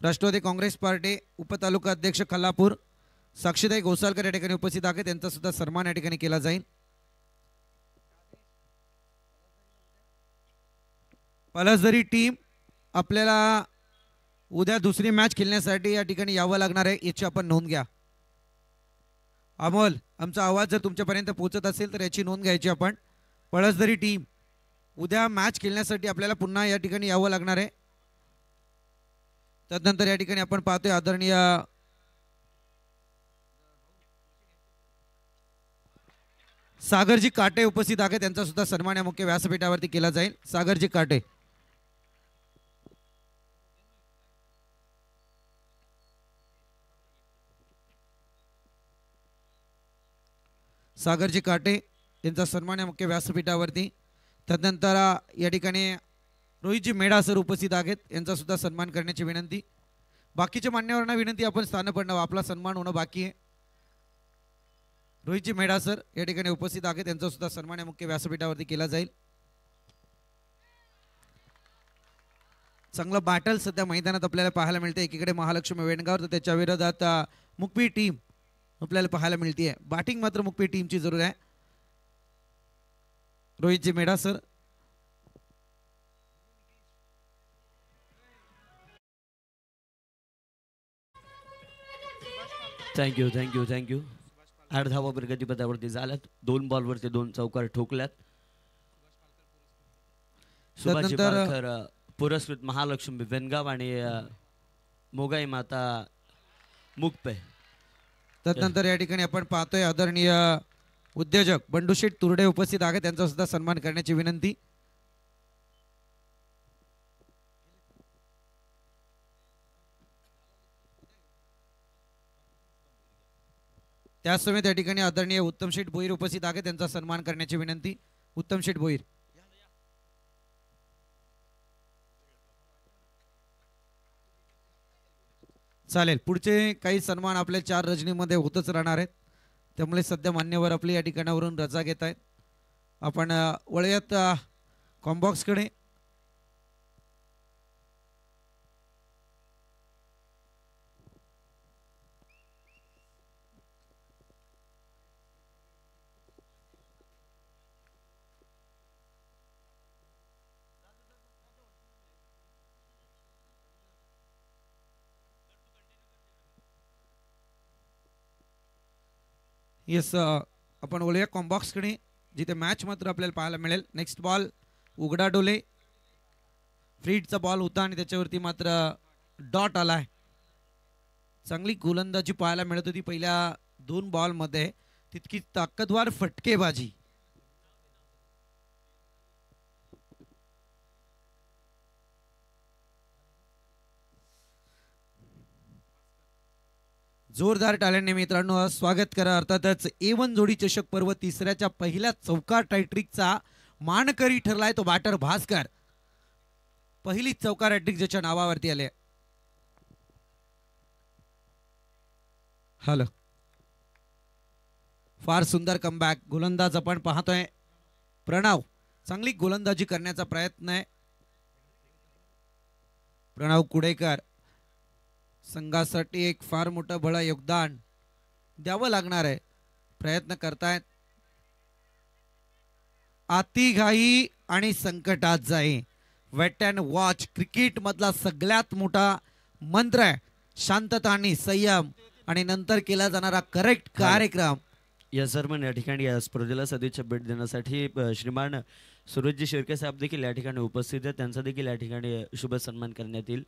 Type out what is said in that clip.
Rashtrawadi Congress party उपतालुका अध्यक्ष खल्लापूर साक्षीताई गोसालकर या ठिकाणी उपस्थित आहेत। त्यांचा सुद्धा सन्मान या ठिकाणी केला जाईल। पलसदरी टीम आपल्याला उद्या दुसरी मॅच खेळण्यासाठी या ठिकाणी यावं लागणार आहे, याची आपण नोंद घ्या। अमोल, आमचा आवाज जर तुमच्यापर्यंत पोहोचत असेल तर याची नोंद घ्यायची आपण। पळसदरी टीम उद्या मॅच खेळण्यासाठी आपल्याला पुन्हा या ठिकाणी यावं लागणार आहे। त्यानंतर या ठिकाणी आपण पाहतोय आदरणीय सागरजी काटे उपस्थित आहेत। त्यांचा सुद्धा सन्मान या मुख्य व्यासपीठावरती केला जाईल। सागरजी काटे, सागरजी काटे यांचा सन्मान या मुख्य व्यासपीठावरती। त्यानंतर या ठिकाणी रोहितजी मेढा सर उपस्थित आहेत, यांचा सुद्धा सन्मान करण्याची विनंती। बाकीच्या मान्यवरांना विनंती आपण स्थानपन्न आपला सन्मान होणं बाकी आहे। रोहितजी मेढा सर या ठिकाणी उपस्थित आहेत, त्यांचा सुद्धा सन्मान या मुख्य व्यासपीठावरती केला जाईल। चांगलं बॅटल सध्या मैदानात आपल्याला पाहायला मिळते। एकीकडे महालक्ष्मी वेणगाव तर त्याच्या विरोधात मुकपी टीम आपल्याला पाहायला मिळते। बॅटिंग मात्र मुकपी टीमची जरूर आहे। Rohit ji Medha sir, thank you thank you thank you. 8 धावा प्रगतीपथावरती झाल्यात। 2 बॉलवरती 2 चौकार ठोकल्यात। सुभाष पालकर पुरस्कृत महालक्ष्मी वेणगाव आणि मोगाई माता मुकपे। त्यानंतर या ठिकाणी आपण पाहतोय आदरणीय उद्योजक बंडूशेठ तुरडे उपस्थित आहेत, त्यांचा सुद्धा सन्मान करण्याची विनंती। त्याचसमयी त्या ठिकाणी आदरणीय उत्तमशेठ भोईर उपस्थित आहेत, त्यांचा सन्मान करण्याची विनंती। उत्तमशेठ भोईर, चालेल। पुढचे काही सन्मान आपल्या 4 रजनीमध्ये होतच राहणार आहेत, त्यामुळे सध्या मान्यवर आपली या ठिकाणावरून रजा घेत आहेत। आपण वळूयात कॉम्बॉक्सकडे। येस, आपण बोलूया कॉम्बॉक्सकडे, जिथे मॅच मात्र आपल्याला पाहायला मिळेल। नेक्स्ट बॉल उघडा डोले, फ्रीडचा बॉल होता आणि त्याच्यावरती मात्र डॉट आलाय। चांगली गोलंदाजी पाहायला मिळत होती पहिल्या 2 बॉलमध्ये, तितकी ताकदवार फटकेबाजी। जोरदार टाळ्यांनी मित्रांनो स्वागत करा। अर्थातच A1 जोडी चषक पर्व तिसऱ्याच्या पहिल्या चौकार हॅट्रिकचा मानकरी ठरलाय तो बॅटर भास्कर। पहिली चौकार हॅट्रिक ज्याच्या नावावरती आले। हॅलो, फार सुंदर कमबॅक। गोलंदाज आपण पाहतोय प्रणव, चांगली गोलंदाजी करण्याचा प्रयत्न आहे। प्रणव कुडेकर संघासाठी एक फार मोठं बळ योगदान द्यावं लागणार आहे, प्रयत्न करतायत। आती घाई आणि संकटात जाई, वेट अँड वॉच क्रिकेट मधला सगळ्यात मोठा मंत्र आहे। शांतता आणि संयम आणि नंतर केला जाणारा करेक्ट कार्यक्रम। या सर्व या ठिकाणी या स्पर्धेला सदिच्छा भेट देण्यासाठी श्रीमान सुरजजी शिर्के साहेब देखील या ठिकाणी उपस्थित आहेत, त्यांचा देखील या ठिकाणी शुभ सन्मान करण्यात येईल।